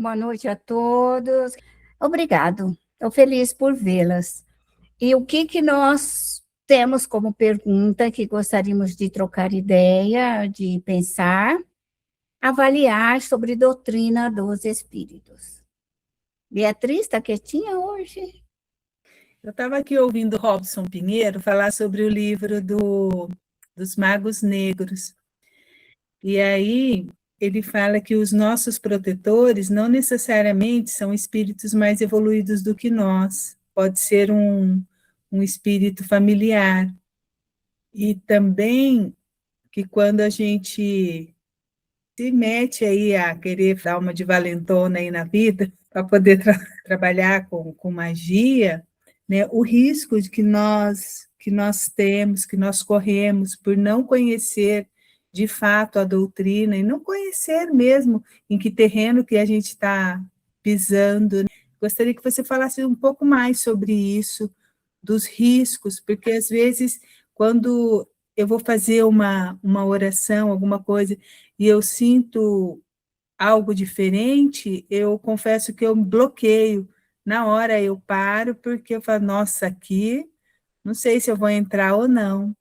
Boa noite a todos. Obrigado. Estou feliz por vê-las. E o que nós temos como pergunta que gostaríamos de trocar ideia, de pensar, avaliar sobre doutrina dos espíritos. Beatriz está quietinha hoje? Eu estava aqui ouvindo Robson Pinheiro falar sobre o livro dos Magos Negros. E aí ele fala que os nossos protetores não necessariamente são espíritos mais evoluídos do que nós. Pode ser um espírito familiar. E também que quando a gente se mete aí a querer dar uma de valentona aí na vida, para poder trabalhar com magia, né, o risco de que nós temos, que nós corremos por não conhecer de fato a doutrina e não conhecer mesmo em que terreno que a gente está pisando. Gostaria que você falasse um pouco mais sobre isso, dos riscos, porque às vezes, quando eu vou fazer uma oração, alguma coisa, e eu sinto algo diferente, eu confesso que eu bloqueio. Na hora eu paro, porque eu falo, nossa, aqui, não sei se eu vou entrar ou não.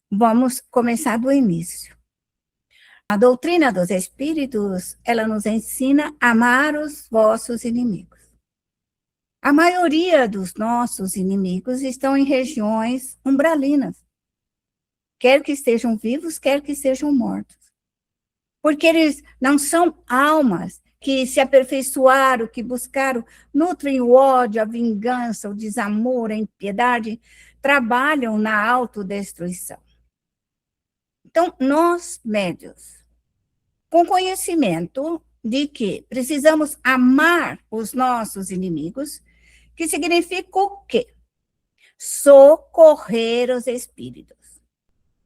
Vamos começar do início. A doutrina dos espíritos, ela nos ensina a amar os vossos inimigos. A maioria dos nossos inimigos estão em regiões umbralinas, quer que estejam vivos, quer que sejam mortos. Porque eles não são almas que se aperfeiçoaram, que buscaram, nutrem o ódio, a vingança, o desamor, a impiedade, trabalham na autodestruição. Então, nós, médios, com conhecimento de que precisamos amar os nossos inimigos, que significa o quê? Socorrer os espíritos.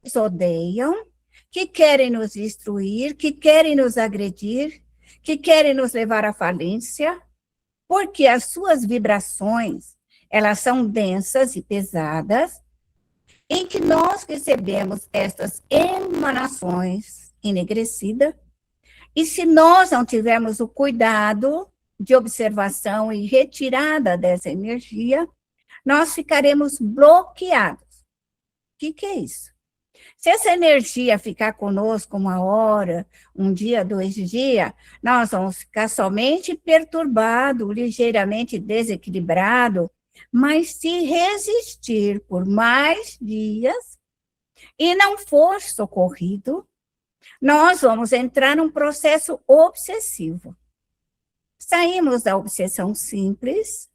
Eles odeiam, que querem nos destruir, que querem nos agredir, que querem nos levar à falência, porque as suas vibrações, elas são densas e pesadas, em que nós recebemos estas emanações enegrecidas, e se nós não tivermos o cuidado de observação e retirada dessa energia, nós ficaremos bloqueados. O que é isso? Se essa energia ficar conosco uma hora, um dia, 2 dias, nós vamos ficar somente perturbado, ligeiramente desequilibrado, mas se resistir por mais dias e não for socorrido, nós vamos entrar num processo obsessivo. Saímos da obsessão simples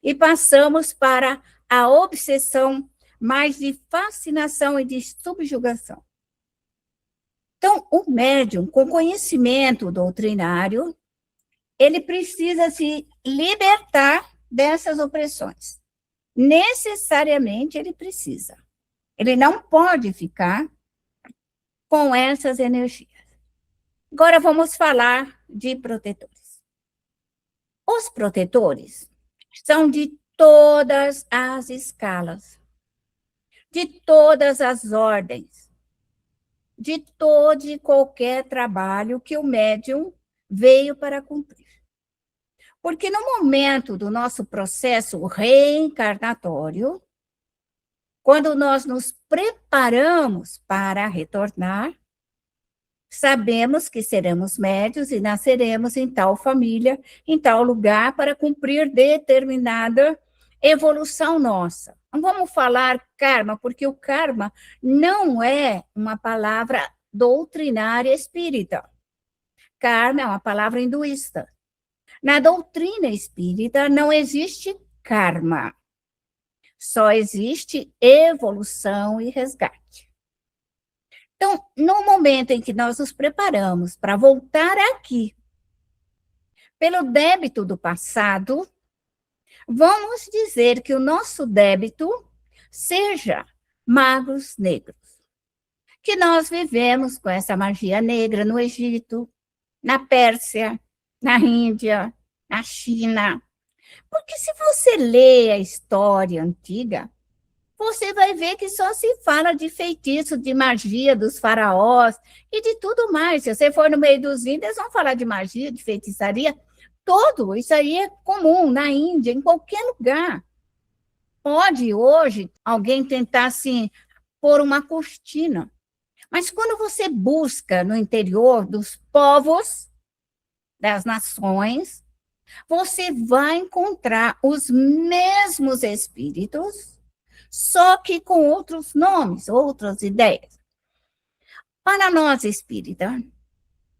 e passamos para a obsessão mais de fascinação e de subjugação. Então, o médium, com conhecimento doutrinário, ele precisa se libertar dessas opressões. Necessariamente ele precisa. Ele não pode ficar com essas energias. Agora vamos falar de protetores. Os protetores são de todas as escalas, de todas as ordens, de todo e qualquer trabalho que o médium veio para cumprir. Porque no momento do nosso processo reencarnatório, quando nós nos preparamos para retornar, sabemos que seremos médios e nasceremos em tal família, em tal lugar, para cumprir determinada evolução nossa. Não vamos falar karma, porque o karma não é uma palavra doutrinária espírita. Karma é uma palavra hinduísta. Na doutrina espírita não existe karma. Só existe evolução e resgate. Então, no momento em que nós nos preparamos para voltar aqui, pelo débito do passado, vamos dizer que o nosso débito seja magos negros. Que nós vivemos com essa magia negra no Egito, na Pérsia, na Índia, na China. Porque se você lê a história antiga, você vai ver que só se fala de feitiço, de magia dos faraós e de tudo mais. Se você for no meio dos índios, eles vão falar de magia, de feitiçaria, tudo. Isso aí é comum na Índia, em qualquer lugar. Pode hoje alguém tentar assim pôr uma cortina, mas quando você busca no interior dos povos, das nações, você vai encontrar os mesmos espíritos, só que com outros nomes, outras ideias. Para nós espírita,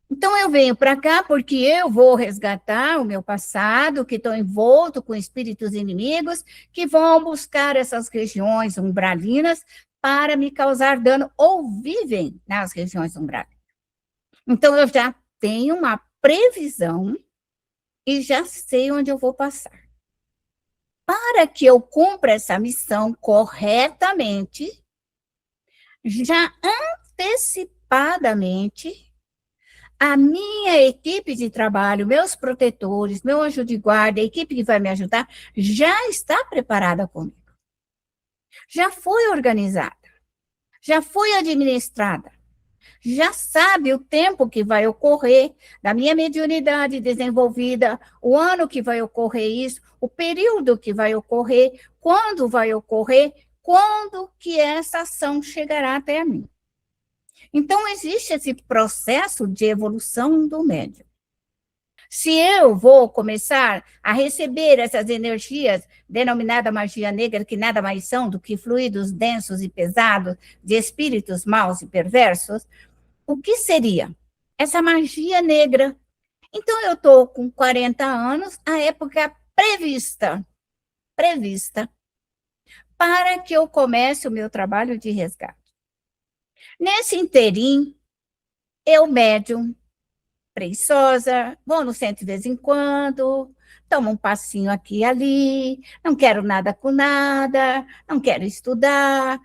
então eu venho para cá porque eu vou resgatar o meu passado, que estou envolto com espíritos inimigos, que vão buscar essas regiões umbralinas para me causar dano, ou vivem nas regiões umbralinas. Então eu já tenho uma previsão e já sei onde eu vou passar. Para que eu cumpra essa missão corretamente, já antecipadamente, a minha equipe de trabalho, meus protetores, meu anjo de guarda, a equipe que vai me ajudar, já está preparada comigo. Já foi organizada, já foi administrada, já sabe o tempo que vai ocorrer, da minha mediunidade desenvolvida, o ano que vai ocorrer isso, o período que vai ocorrer, quando vai ocorrer, quando que essa ação chegará até a mim. Então, existe esse processo de evolução do médium. Se eu vou começar a receber essas energias, denominada magia negra, que nada mais são do que fluidos densos e pesados de espíritos maus e perversos, o que seria essa magia negra? Então, eu estou com 40 anos, a época prevista, para que eu comece o meu trabalho de resgate. Nesse interim, eu médium, preguiçosa, vou no centro de vez em quando, tomo um passinho aqui e ali, não quero nada com nada, não quero estudar.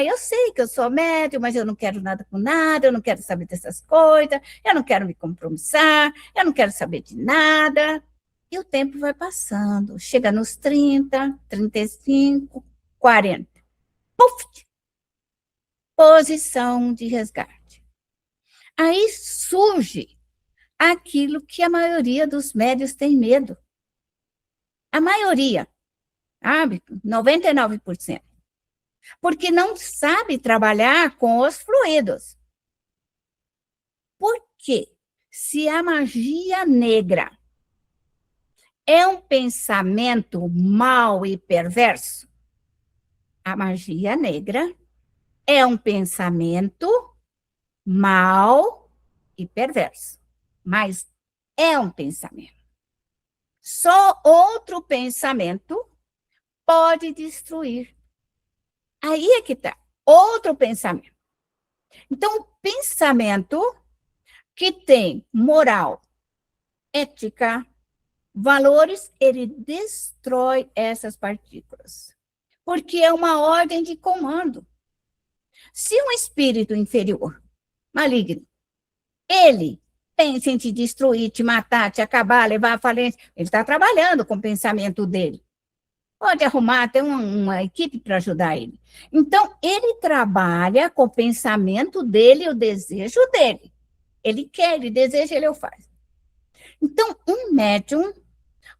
Eu sei que eu sou médium, mas eu não quero nada com nada, eu não quero saber dessas coisas, eu não quero me compromissar, eu não quero saber de nada. E o tempo vai passando, chega nos 30, 35, 40. Puf! Posição de resgate. Aí surge aquilo que a maioria dos médios tem medo. A maioria, sabe? 99%. Porque não sabe trabalhar com os fluidos. Por quê? Se a magia negra é um pensamento mau e perverso, a magia negra é um pensamento mau e perverso. Mas é um pensamento. Só outro pensamento pode destruir. Aí é que está. Outro pensamento. Então, o pensamento que tem moral, ética, valores, ele destrói essas partículas. Porque é uma ordem de comando. Se um espírito inferior, maligno, ele pensa em te destruir, te matar, te acabar, levar à falência, ele está trabalhando com o pensamento dele. Pode arrumar até uma equipe para ajudar ele. Então, ele trabalha com o pensamento dele e o desejo dele. Ele quer, ele deseja, ele o faz. Então, um médium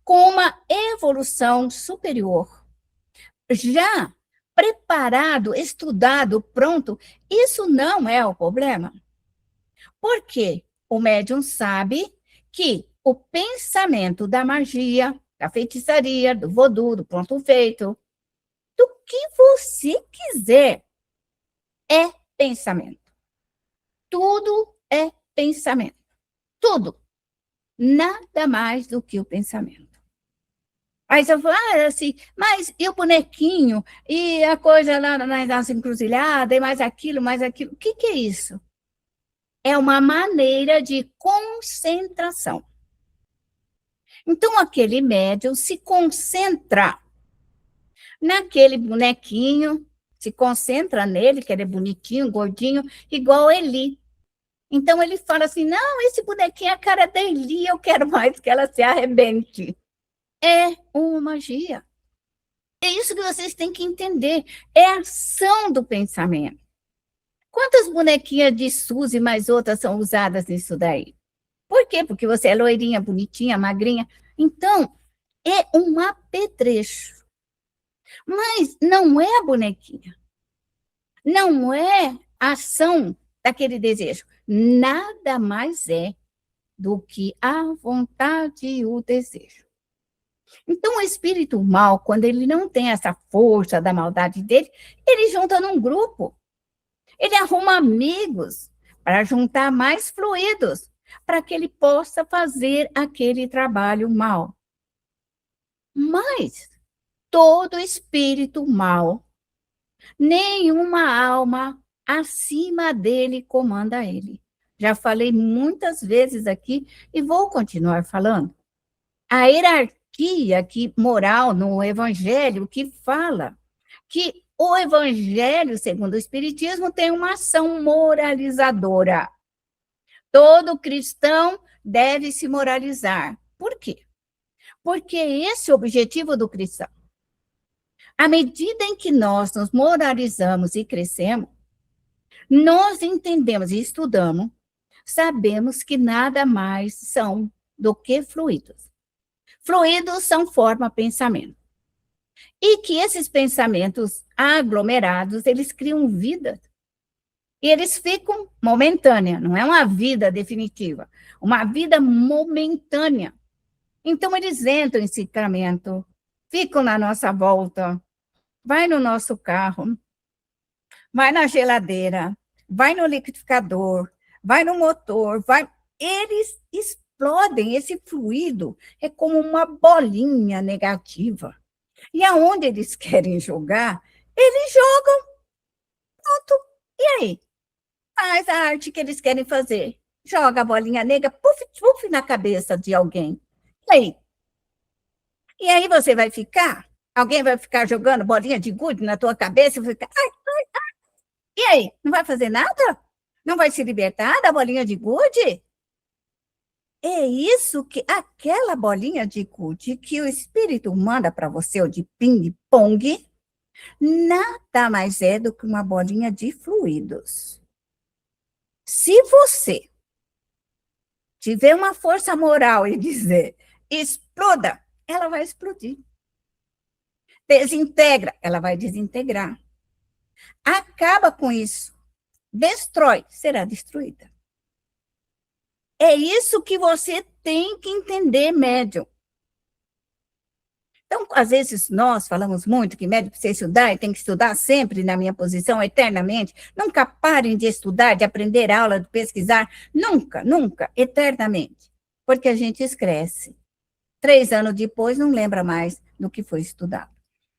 com uma evolução superior, já preparado, estudado, pronto, isso não é o problema. Por quê? O médium sabe que o pensamento da magia, da feitiçaria, do vodú, do pronto feito, do que você quiser, é pensamento. Tudo é pensamento. Tudo. Nada mais do que o pensamento. Aí você fala, assim, mas e o bonequinho? E a coisa lá nas encruzilhadas, e mais aquilo, mais aquilo. O que é isso? É uma maneira de concentração. Então, aquele médium se concentra naquele bonequinho, se concentra nele, que ele é bonitinho, gordinho, igual Eli. Então, ele fala assim, não, esse bonequinho é a cara da Eli, eu quero mais que ela se arrebente. É uma magia. É isso que vocês têm que entender. É a ação do pensamento. Quantas bonequinhas de Suzy mais outras são usadas nisso daí? Por quê? Porque você é loirinha, bonitinha, magrinha. Então, é um apetrecho. Mas não é a bonequinha. Não é a ação daquele desejo. Nada mais é do que a vontade e o desejo. Então, o espírito mal, quando ele não tem essa força da maldade dele, ele junta num grupo. Ele arruma amigos para juntar mais fluidos, para que ele possa fazer aquele trabalho mal. Mas todo espírito mal, nenhuma alma acima dele comanda ele. Já falei muitas vezes aqui e vou continuar falando. A hierarquia moral no Evangelho que fala que o Evangelho, segundo o Espiritismo, tem uma ação moralizadora. Todo cristão deve se moralizar. Por quê? Porque esse é o objetivo do cristão. À medida em que nós nos moralizamos e crescemos, nós entendemos e estudamos, sabemos que nada mais são do que fluidos. Fluidos são forma pensamento. E que esses pensamentos aglomerados, eles criam vida. E eles ficam momentânea, não é uma vida definitiva, uma vida momentânea. Então, eles entram em ciclamento, ficam na nossa volta, vai no nosso carro, vai na geladeira, vai no liquidificador, vai no motor, eles explodem, esse fluido é como uma bolinha negativa. E aonde eles querem jogar, eles jogam, pronto. E aí? Faz a arte que eles querem fazer. Joga a bolinha negra, puf, puf, na cabeça de alguém. E aí? E aí você vai ficar? Alguém vai ficar jogando bolinha de gude na tua cabeça e vai ficar... Ai, ai, ai. E aí? Não vai fazer nada? Não vai se libertar da bolinha de gude? É isso que... Aquela bolinha de gude que o espírito manda para você, ou de ping-pong, nada mais é do que uma bolinha de fluidos. Se você tiver uma força moral e dizer exploda, ela vai explodir. Desintegra, ela vai desintegrar. Acaba com isso. Destrói, será destruída. É isso que você tem que entender, médium. Então, às vezes, nós falamos muito que médium precisa estudar e tem que estudar sempre na minha posição, eternamente. Nunca parem de estudar, de aprender aula, de pesquisar. Nunca, nunca, eternamente. Porque a gente esquece. 3 anos depois, não lembra mais do que foi estudado.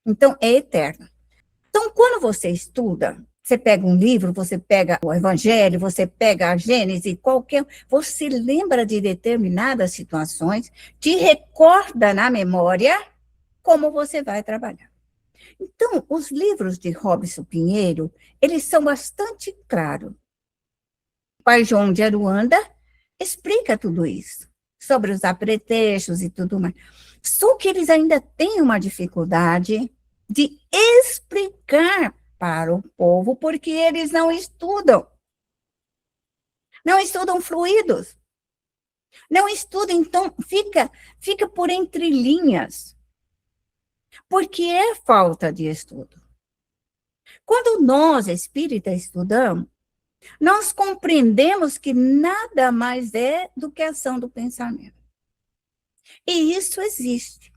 Então, é eterno. Então, quando você estuda, você pega um livro, você pega o Evangelho, você pega a Gênese, você lembra de determinadas situações, te recorda na memória como você vai trabalhar. Então, os livros de Robson Pinheiro, eles são bastante claros. O Pai João de Aruanda explica tudo isso, sobre os apetrechos e tudo mais. Só que eles ainda têm uma dificuldade de explicar para o povo, porque eles não estudam. Não estudam fluidos. Não estudam, então fica por entre linhas. Porque é falta de estudo. Quando nós, espíritas, estudamos, nós compreendemos que nada mais é do que a ação do pensamento. E isso existe.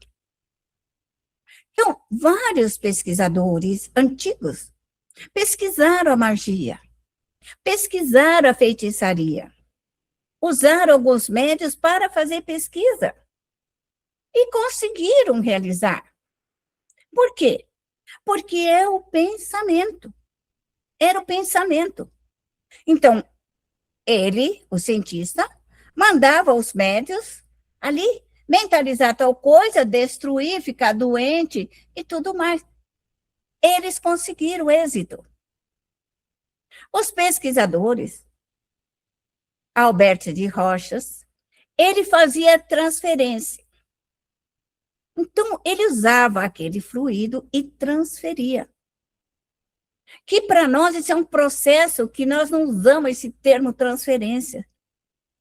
Então, vários pesquisadores antigos pesquisaram a magia, pesquisaram a feitiçaria, usaram alguns médios para fazer pesquisa e conseguiram realizar. Por quê? Porque é o pensamento. Era o pensamento. Então, ele, o cientista, mandava os médios ali mentalizar tal coisa, destruir, ficar doente e tudo mais. Eles conseguiram êxito. Os pesquisadores, Alberto de Rochas, ele fazia transferência. Então, ele usava aquele fluido e transferia. Que para nós isso é um processo que nós não usamos esse termo transferência.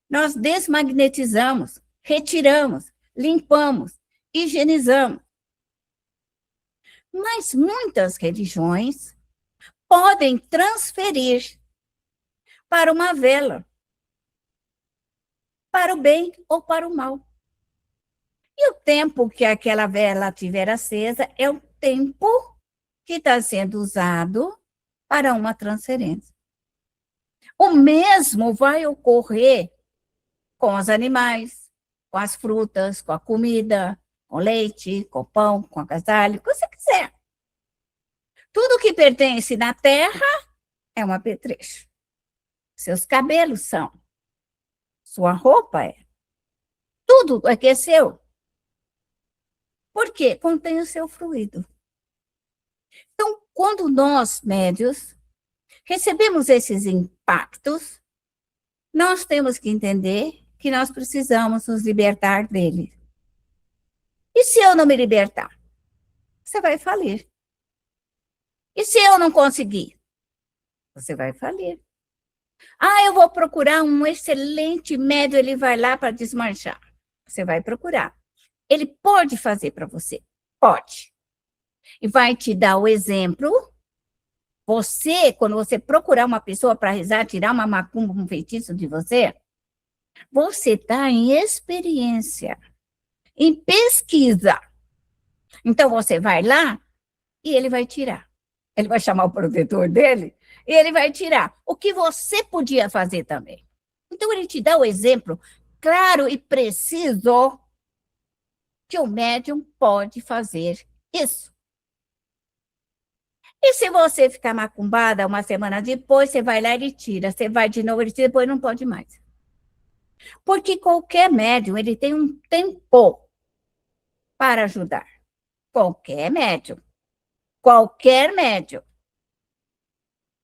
Nós desmagnetizamos, retiramos, limpamos, higienizamos. Mas muitas religiões podem transferir para uma vela, para o bem ou para o mal. E o tempo que aquela vela estiver acesa é o tempo que está sendo usado para uma transferência. O mesmo vai ocorrer com os animais, com as frutas, com a comida, com leite, com pão, com agasalho, o que você quiser. Tudo que pertence na terra é um apetrecho. Seus cabelos são, sua roupa é, tudo é que é seu. Por quê? Contém o seu fluido. Então, quando nós, médios, recebemos esses impactos, nós temos que entender que nós precisamos nos libertar dele. E se eu não me libertar? Você vai falir. E se eu não conseguir? Você vai falir. Ah, eu vou procurar um excelente médium, ele vai lá para desmanchar. Você vai procurar. Ele pode fazer para você? Pode. E vai te dar o exemplo. Você, quando você procurar uma pessoa para rezar, tirar uma macumba, um feitiço de você, você está em experiência, em pesquisa. Então, você vai lá e ele vai tirar. Ele vai chamar o protetor dele e ele vai tirar o que você podia fazer também. Então, ele te dá o exemplo claro e preciso que o médium pode fazer isso. E se você ficar macumbada uma semana depois, você vai lá e ele tira. Você vai de novo, ele tira, depois não pode mais. Porque qualquer médium, ele tem um tempo para ajudar. Qualquer médium. Qualquer médium.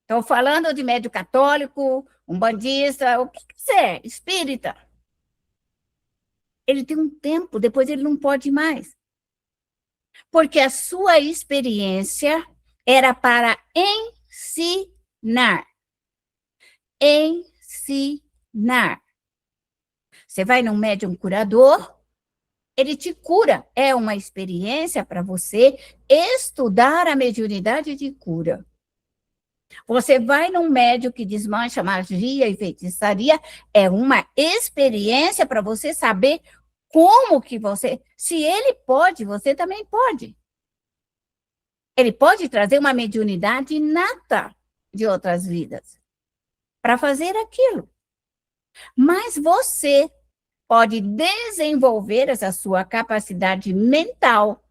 Estou falando de médium católico, umbandista, o que quiser, espírita. Ele tem um tempo, depois ele não pode mais. Porque a sua experiência era para ensinar. Ensinar. Você vai num médium curador, ele te cura. É uma experiência para você estudar a mediunidade de cura. Você vai num médium que desmancha magia e feitiçaria, é uma experiência para você saber como que você... Se ele pode, você também pode. Ele pode trazer uma mediunidade inata de outras vidas para fazer aquilo. Mas você pode desenvolver essa sua capacidade mental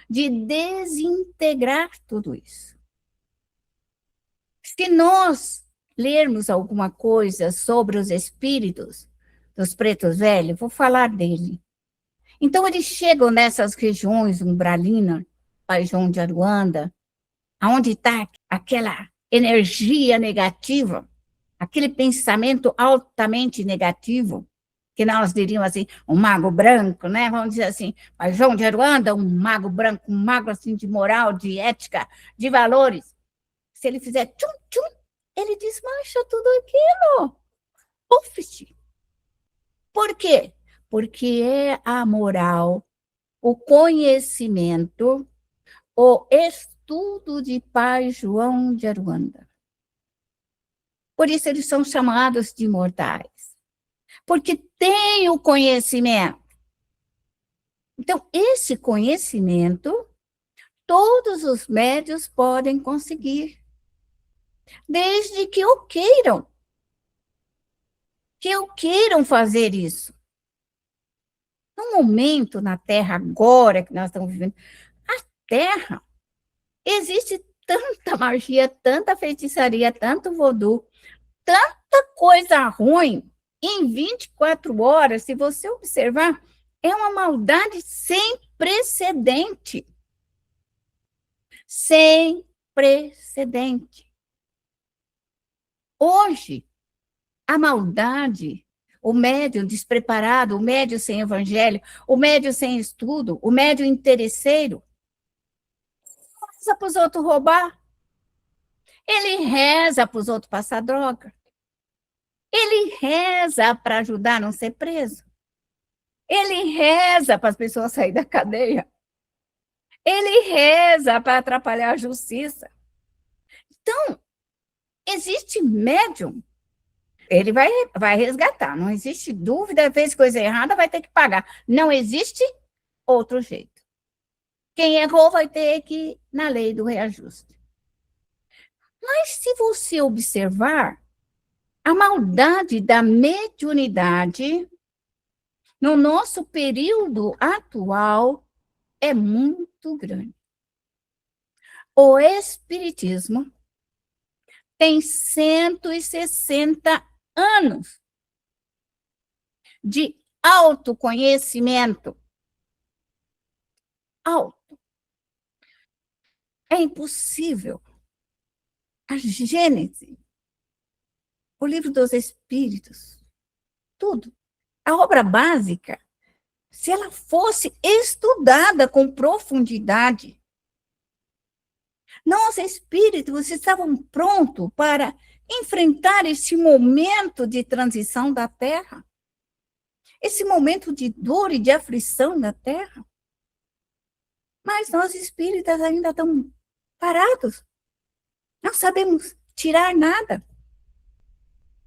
de desintegrar tudo isso. Se nós lermos alguma coisa sobre os espíritos dos pretos velhos, vou falar dele. Então, eles chegam nessas regiões umbralinas, Pai João de Aruanda, onde está aquela energia negativa, aquele pensamento altamente negativo, que nós diríamos assim, um mago branco, né? Vamos dizer assim, Pai João de Aruanda, um mago branco, um mago assim de moral, de ética, de valores. Se ele fizer tchum, tchum, ele desmancha tudo aquilo. Puf! Por quê? Porque é a moral, o conhecimento, o estudo de Pai João de Aruanda. Por isso eles são chamados de imortais. Porque tem o conhecimento. Então, esse conhecimento, todos os médios podem conseguir. Desde que o queiram. Que o queiram fazer isso. No momento, na Terra, agora que nós estamos vivendo, a Terra, existe tanta magia, tanta feitiçaria, tanto voodoo, tanta coisa ruim, em 24 horas, se você observar, é uma maldade sem precedente. Sem precedente. Hoje, a maldade o médium despreparado, o médium sem evangelho, o médium sem estudo, o médium interesseiro, reza para os outros roubar, ele reza para os outros passar droga, ele reza para ajudar a não ser preso, ele reza para as pessoas saírem da cadeia, ele reza para atrapalhar a justiça. Então, existe médium, ele vai resgatar, não existe dúvida, fez coisa errada, vai ter que pagar. Não existe outro jeito. Quem errou vai ter que ir na lei do reajuste. Mas se você observar, a maldade da mediunidade no nosso período atual é muito grande. O espiritismo tem 160 anos de autoconhecimento. É impossível. A Gênese, o livro dos Espíritos, tudo. A obra básica, se ela fosse estudada com profundidade, nós, espíritos, estavam prontos para enfrentar esse momento de transição da Terra, esse momento de dor e de aflição da Terra. Mas nós, espíritas, ainda estamos parados. Não sabemos tirar nada.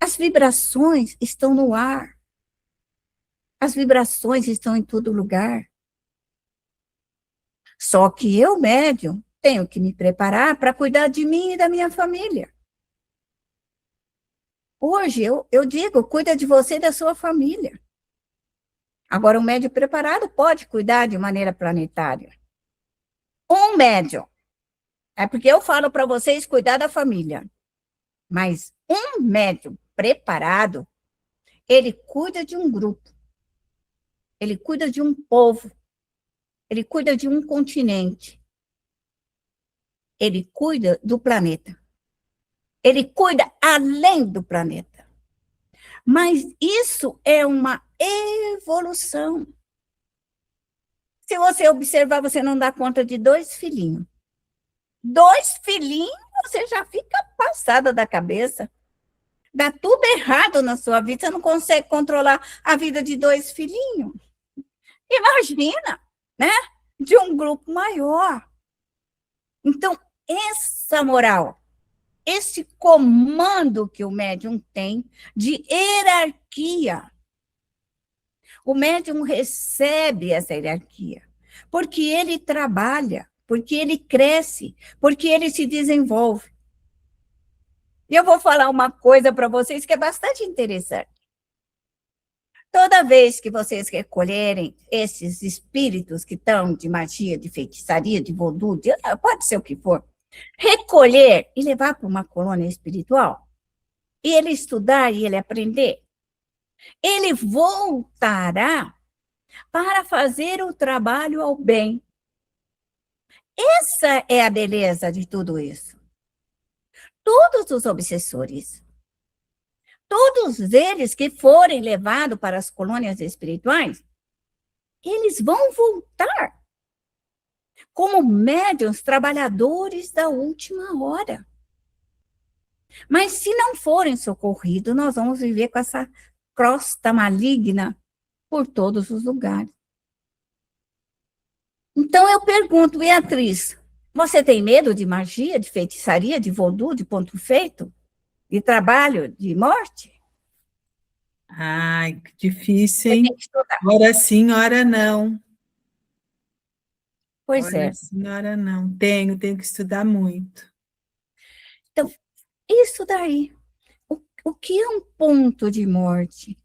As vibrações estão no ar. As vibrações estão em todo lugar. Só que eu, médium, tenho que me preparar para cuidar de mim e da minha família. Hoje, eu digo, cuida de você e da sua família. Agora, um médium preparado pode cuidar de maneira planetária. Um médium. É porque eu falo para vocês cuidar da família. Mas um médium preparado, ele cuida de um grupo. Ele cuida de um povo. Ele cuida de um continente. Ele cuida do planeta. Ele cuida além do planeta. Mas isso é uma evolução. Se você observar, você não dá conta de 2 filhinhos. 2 filhinhos, você já fica passada da cabeça. Dá tudo errado na sua vida, você não consegue controlar a vida de 2 filhinhos. Imagina, né? De um grupo maior. Então, essa moral, esse comando que o médium tem de hierarquia, o médium recebe essa hierarquia, porque ele trabalha, porque ele cresce, porque ele se desenvolve. E eu vou falar uma coisa para vocês que é bastante interessante. Toda vez que vocês recolherem esses espíritos que estão de magia, de feitiçaria, de voodoo, pode ser o que for, recolher e levar para uma colônia espiritual, e ele estudar e ele aprender, ele voltará para fazer o trabalho ao bem. Essa é a beleza de tudo isso. Todos os obsessores, todos eles que forem levados para as colônias espirituais, eles vão voltar como médiuns trabalhadores da última hora. Mas se não forem socorridos, nós vamos viver com essa crosta maligna por todos os lugares. Então eu pergunto, Beatriz, você tem medo de magia, de feitiçaria, de voodoo, de ponto feito? De trabalho, de morte? Ai, que difícil, Você hein? tem que estudar. Ora sim, ora não. Pois Ora é. sim, ora não. Tenho que estudar muito. Então, isso daí. O que é um ponto de morte?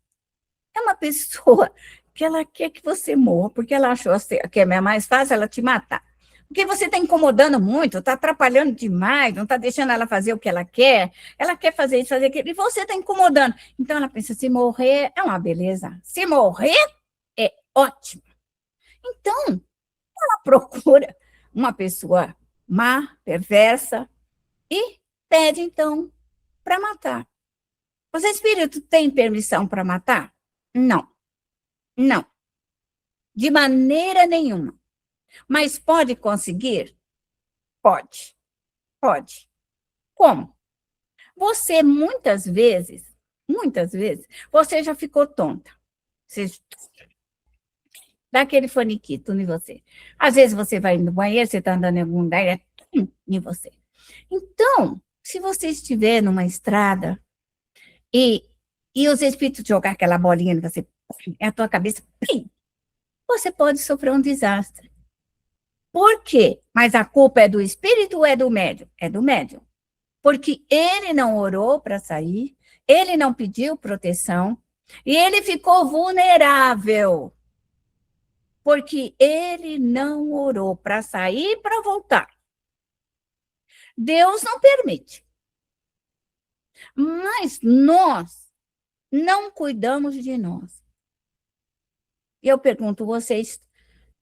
É uma pessoa que ela quer que você morra, porque ela achou que é mais fácil ela te matar. Porque você está incomodando muito, está atrapalhando demais, não está deixando ela fazer o que ela quer fazer isso, fazer aquilo, e você está incomodando. Então ela pensa, se morrer é uma beleza, se morrer é ótimo. Então, ela procura uma pessoa má, perversa, e pede, então, para matar. Os espíritos têm permissão para matar? Não, não, de maneira nenhuma. Mas pode conseguir? Pode, pode. Como? Você, muitas vezes, você já ficou tonta. Você dá aquele faniquito em você. Às vezes você vai no banheiro, você está andando em algum lugar, é em você. Então, se você estiver numa estrada e, e os espíritos jogar aquela bolinha em você, a tua cabeça, você pode sofrer um desastre. Por quê? Mas a culpa é do espírito ou é do médium? É do médium. Porque ele não orou para sair, ele não pediu proteção e ele ficou vulnerável. Porque ele não orou para sair e para voltar. Deus não permite. Mas nós não cuidamos de nós. E eu pergunto, vocês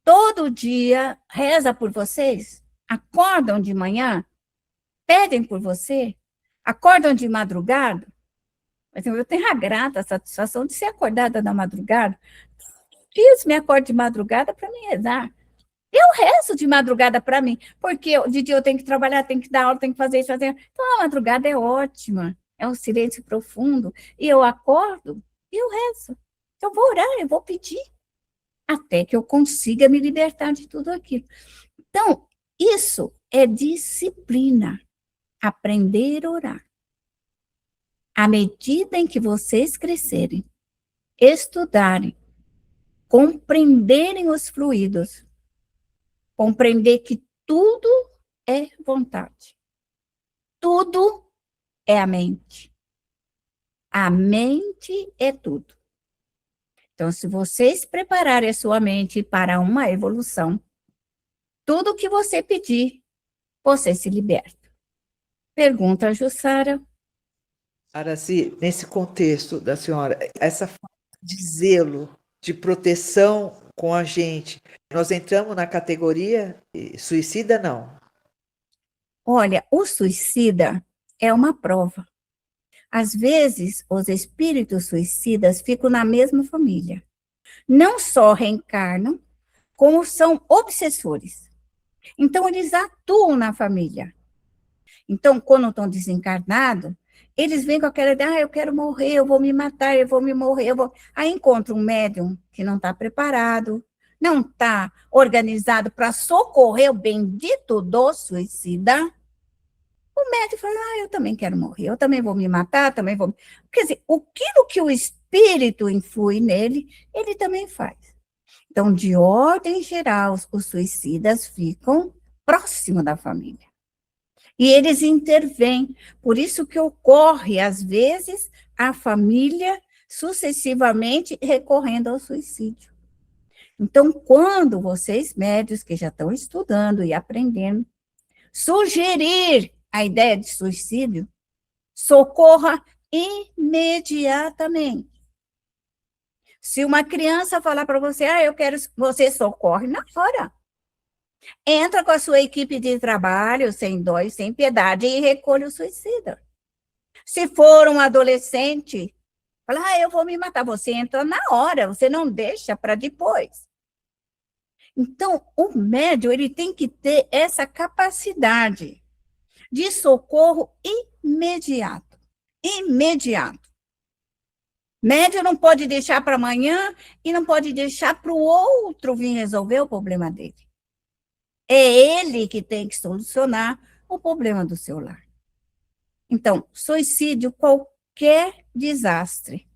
todo dia reza por vocês? Acordam de manhã? Pedem por você? Acordam de madrugada? Mas eu tenho a grata satisfação de ser acordada na madrugada. Dias me acordo de madrugada para me rezar. Eu rezo de madrugada para mim, porque de dia eu tenho que trabalhar, tenho que dar aula, tenho que fazer isso, fazer. Então a madrugada é ótima, é um silêncio profundo, e eu acordo e eu rezo. Eu vou orar, eu vou pedir, até que eu consiga me libertar de tudo aquilo. Então, isso é disciplina, aprender a orar. À medida em que vocês crescerem, estudarem, compreenderem os fluidos, compreender que tudo é vontade. Tudo é a mente. A mente é tudo. Então, se vocês prepararem a sua mente para uma evolução, tudo que você pedir, você se liberta. Pergunta a Jussara. Araci, nesse contexto da senhora, essa falta de zelo, de proteção com a gente, nós entramos na categoria suicida, não? Olha, o suicida é uma prova. Às vezes, os espíritos suicidas ficam na mesma família. Não só reencarnam, como são obsessores. Então, eles atuam na família. Então, quando estão desencarnados, eles vêm com aquela ideia, eu quero morrer, eu vou me matar, eu vou me morrer, eu vou... Aí encontra um médium que não está preparado, não está organizado para socorrer o bendito do suicida. O médico fala, eu também quero morrer, eu também vou me matar, também vou... Quer dizer, aquilo que o espírito influi nele, ele também faz. Então, de ordem geral, os suicidas ficam próximo da família. E eles intervêm. Por isso que ocorre, às vezes, a família sucessivamente recorrendo ao suicídio. Então, quando vocês, médios, que já estão estudando e aprendendo, sugerir a ideia de suicídio, socorra imediatamente. Se uma criança falar para você, eu quero, você socorre na hora. Entra com a sua equipe de trabalho, sem dó e sem piedade, e recolhe o suicida. Se for um adolescente, fala, eu vou me matar. Você entra na hora, você não deixa para depois. Então, o médium, ele tem que ter essa capacidade de socorro imediato. Imediato. Médium não pode deixar para amanhã e não pode deixar para o outro vir resolver o problema dele. É ele que tem que solucionar o problema do seu lar. Então, suicídio, qualquer desastre.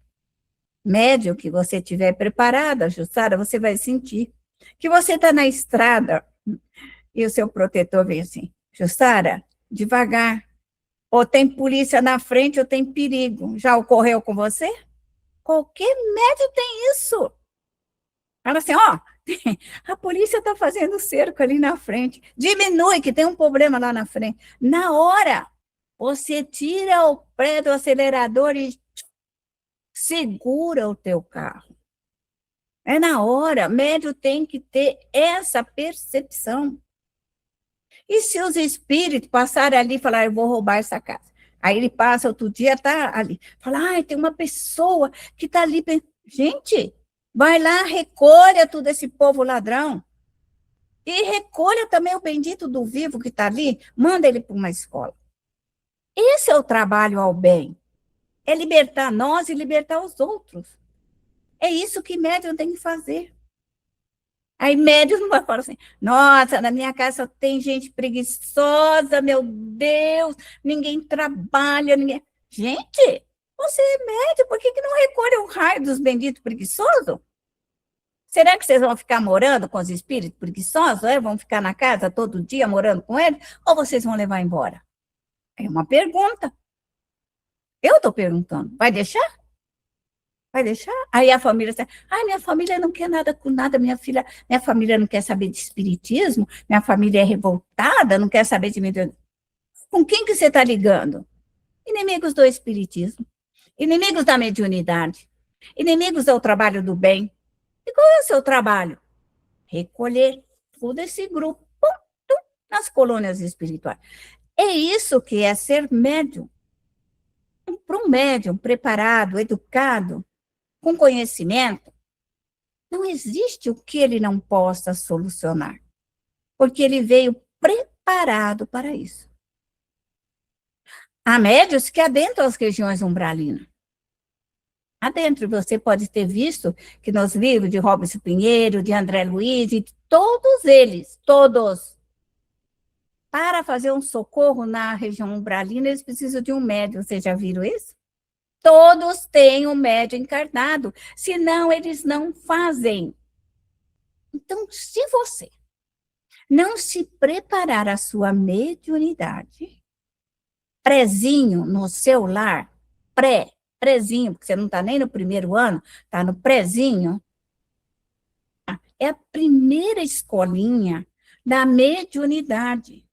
Médium que você tiver preparado, ajustada, você vai sentir que você está na estrada e o seu protetor vem assim, Jussara, devagar. Ou tem polícia na frente ou tem perigo. Já ocorreu com você? Qualquer médium tem isso. Fala assim, a polícia está fazendo cerco ali na frente. Diminui, que tem um problema lá na frente. Na hora, você tira o pé do acelerador e segura o teu carro. É na hora. Médium tem que ter essa percepção. E se os espíritos passarem ali e falarem, eu vou roubar essa casa? Aí ele passa, outro dia está ali. Fala, tem uma pessoa que está ali. Gente, vai lá, recolha todo esse povo ladrão. E recolha também o bendito do vivo que está ali, manda ele para uma escola. Esse é o trabalho ao bem. É libertar nós e libertar os outros. É isso que médium tem que fazer. Aí médium não vai falar assim, nossa, na minha casa tem gente preguiçosa, meu Deus, ninguém trabalha, ninguém... Gente, você é médium, por que não recolhe o raio dos benditos preguiçosos? Será que vocês vão ficar morando com os espíritos preguiçosos? Vão ficar na casa todo dia morando com eles? Ou vocês vão levar embora? É uma pergunta. Eu estou perguntando. Vai deixar? Vai deixar? Aí a família diz, minha família não quer nada com nada, minha família não quer saber de espiritismo, minha família é revoltada, não quer saber de mediunidade. Com quem que você está ligando? Inimigos do espiritismo, inimigos da mediunidade, inimigos do trabalho do bem. E qual é o seu trabalho? Recolher todo esse grupo nas colônias espirituais. É isso que é ser médium. Para um médium preparado, educado, com conhecimento, não existe o que ele não possa solucionar, porque ele veio preparado para isso. Há médios que adentram as regiões umbralinas. Adentro, você pode ter visto que nos livros de Robson Pinheiro, de André Luiz, e todos eles, todos, para fazer um socorro na região umbralina, eles precisam de um médium. Vocês já viram isso? Todos têm um médium encarnado, senão eles não fazem. Então, se você não se preparar a sua mediunidade, prézinho no seu lar, prézinho, porque você não está nem no primeiro ano, está no prézinho, é a primeira escolinha da mediunidade.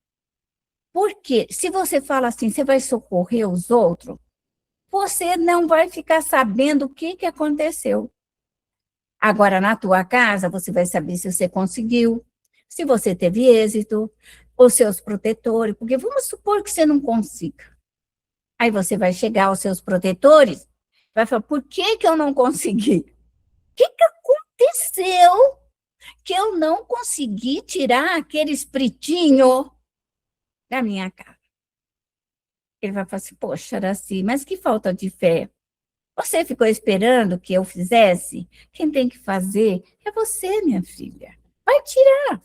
Porque se você fala assim, você vai socorrer os outros, você não vai ficar sabendo o que aconteceu. Agora, na tua casa, você vai saber se você conseguiu, se você teve êxito, os seus protetores, porque vamos supor que você não consiga. Aí você vai chegar aos seus protetores, vai falar, por que eu não consegui? O que aconteceu que eu não consegui tirar aquele espritinho da minha casa? Ele vai falar assim, poxa, Araci, mas que falta de fé. Você ficou esperando que eu fizesse? Quem tem que fazer é você, minha filha. Vai tirar.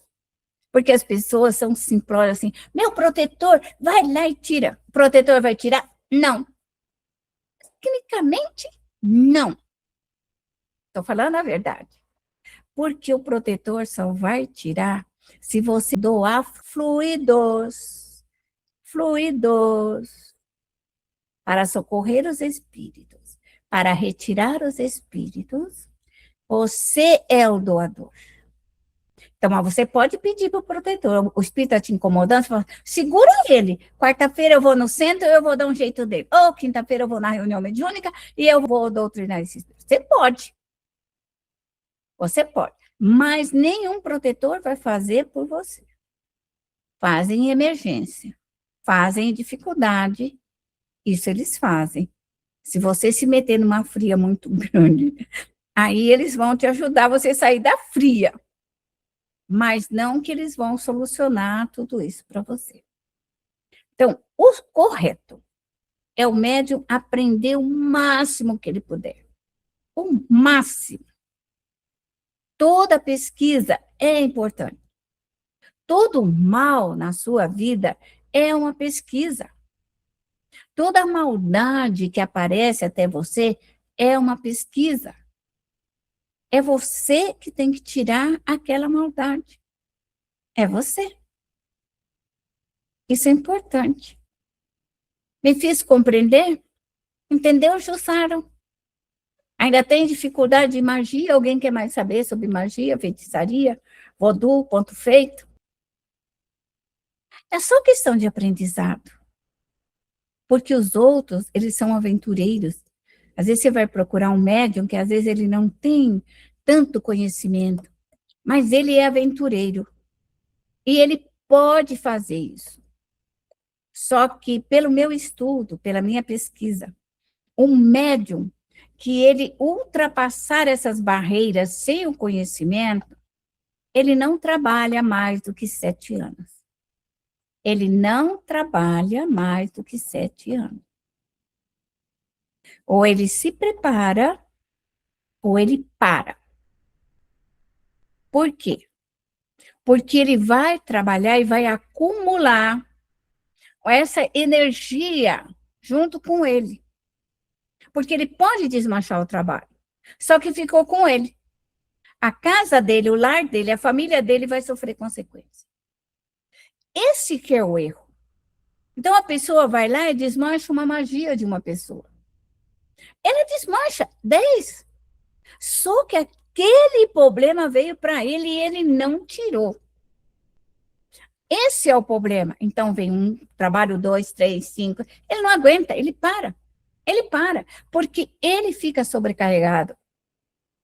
Porque as pessoas são simplórias assim, meu protetor, vai lá e tira. O protetor vai tirar? Não. Tecnicamente, não. Estou falando a verdade. Porque o protetor só vai tirar se você doar fluidos para socorrer os espíritos, para retirar os espíritos. Você é o doador. Então, você pode pedir para o protetor, o espírito está te incomodando, você fala, segura ele. Quarta-feira eu vou no centro, eu vou dar um jeito dele. Ou quinta-feira eu vou na reunião mediúnica e eu vou doutrinar esse espírito. Você pode. Você pode. Mas nenhum protetor vai fazer por você. Fazem em emergência, fazem em dificuldade, isso eles fazem. Se você se meter numa fria muito grande, aí eles vão te ajudar você a sair da fria. Mas não que eles vão solucionar tudo isso para você. Então, o correto é o médium aprender o máximo que ele puder. O máximo. Toda pesquisa é importante. Todo mal na sua vida é uma pesquisa. Toda maldade que aparece até você é uma pesquisa. É você que tem que tirar aquela maldade. É você. Isso é importante. Me fiz compreender? Entendeu, Jussara? Ainda tem dificuldade de magia? Alguém quer mais saber sobre magia, feitiçaria, vodu, ponto feito? É só questão de aprendizado. Porque os outros, eles são aventureiros. Às vezes você vai procurar um médium que às vezes ele não tem tanto conhecimento, mas ele é aventureiro. E ele pode fazer isso. Só que, pelo meu estudo, pela minha pesquisa, um médium que ele ultrapassar essas barreiras sem o conhecimento, ele não trabalha mais do que 7 anos. Ele não trabalha mais do que 7 anos. Ou ele se prepara, ou ele para. Por quê? Porque ele vai trabalhar e vai acumular essa energia junto com ele. Porque ele pode desmanchar o trabalho, só que ficou com ele. A casa dele, o lar dele, a família dele vai sofrer consequências. Esse que é o erro. Então, a pessoa vai lá e desmancha uma magia de uma pessoa. Ela desmancha 10. Só que aquele problema veio para ele e ele não tirou. Esse é o problema. Então, vem um trabalho, 2, 3, 5. Ele não aguenta, ele para. Ele para, porque ele fica sobrecarregado.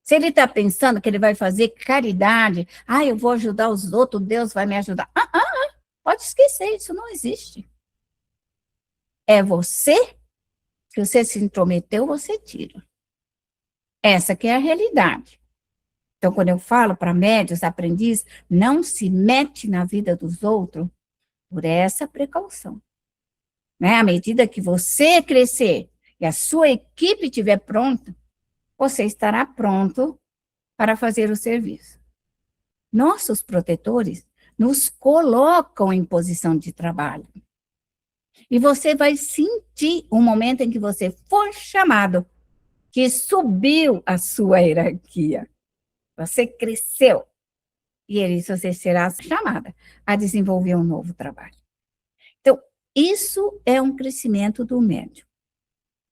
Se ele está pensando que ele vai fazer caridade, eu vou ajudar os outros, Deus vai me ajudar. Pode esquecer, isso não existe. É você, se você se intrometeu, você tira. Essa que é a realidade. Então, quando eu falo para médios, aprendizes, não se mete na vida dos outros por essa precaução. Né? À medida que você crescer e a sua equipe estiver pronta, você estará pronto para fazer o serviço. Nossos protetores nos colocam em posição de trabalho. E você vai sentir o momento em que você for chamado, que subiu a sua hierarquia. Você cresceu. E você será chamada a desenvolver um novo trabalho. Então, isso é um crescimento do médium.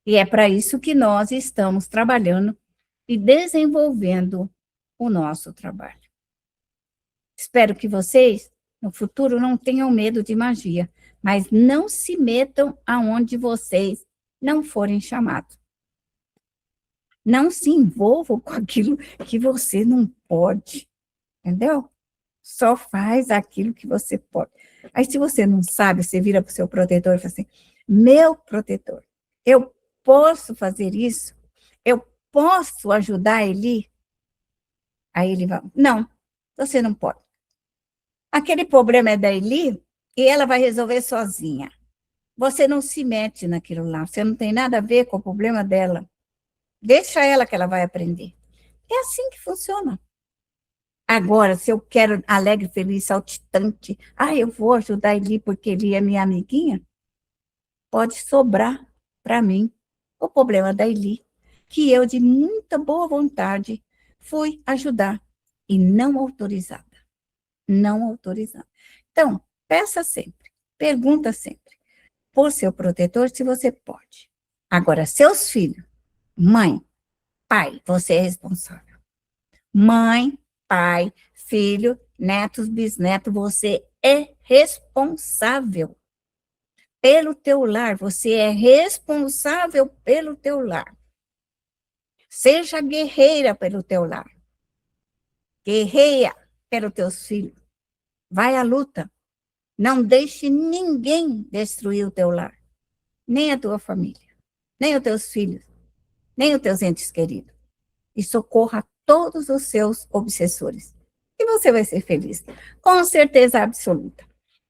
E é para isso que nós estamos trabalhando e desenvolvendo o nosso trabalho. Espero que vocês, no futuro, não tenham medo de magia, mas não se metam aonde vocês não forem chamados. Não se envolvam com aquilo que você não pode, entendeu? Só faz aquilo que você pode. Aí, se você não sabe, você vira para o seu protetor e fala assim, meu protetor, eu posso fazer isso? Eu posso ajudar ele? Aí ele vai, não, você não pode. Aquele problema é da Eli e ela vai resolver sozinha. Você não se mete naquilo lá, você não tem nada a ver com o problema dela. Deixa ela que ela vai aprender. É assim que funciona. Agora, se eu quero alegre, feliz, saltitante, eu vou ajudar Eli porque Eli é minha amiguinha, pode sobrar para mim o problema da Eli, que eu, de muita boa vontade, fui ajudar e não autorizada. Não autorizada. Então, peça sempre, pergunta sempre, por seu protetor, se você pode. Agora, seus filhos, mãe, pai, você é responsável. Mãe, pai, filho, netos, bisnetos, você é responsável pelo teu lar, você é responsável pelo teu lar. Seja guerreira pelo teu lar. Guerreia pelos teus filhos. Vai à luta. Não deixe ninguém destruir o teu lar. Nem a tua família, nem os teus filhos, nem os teus entes queridos. E socorra todos os seus obsessores. E você vai ser feliz. Com certeza absoluta.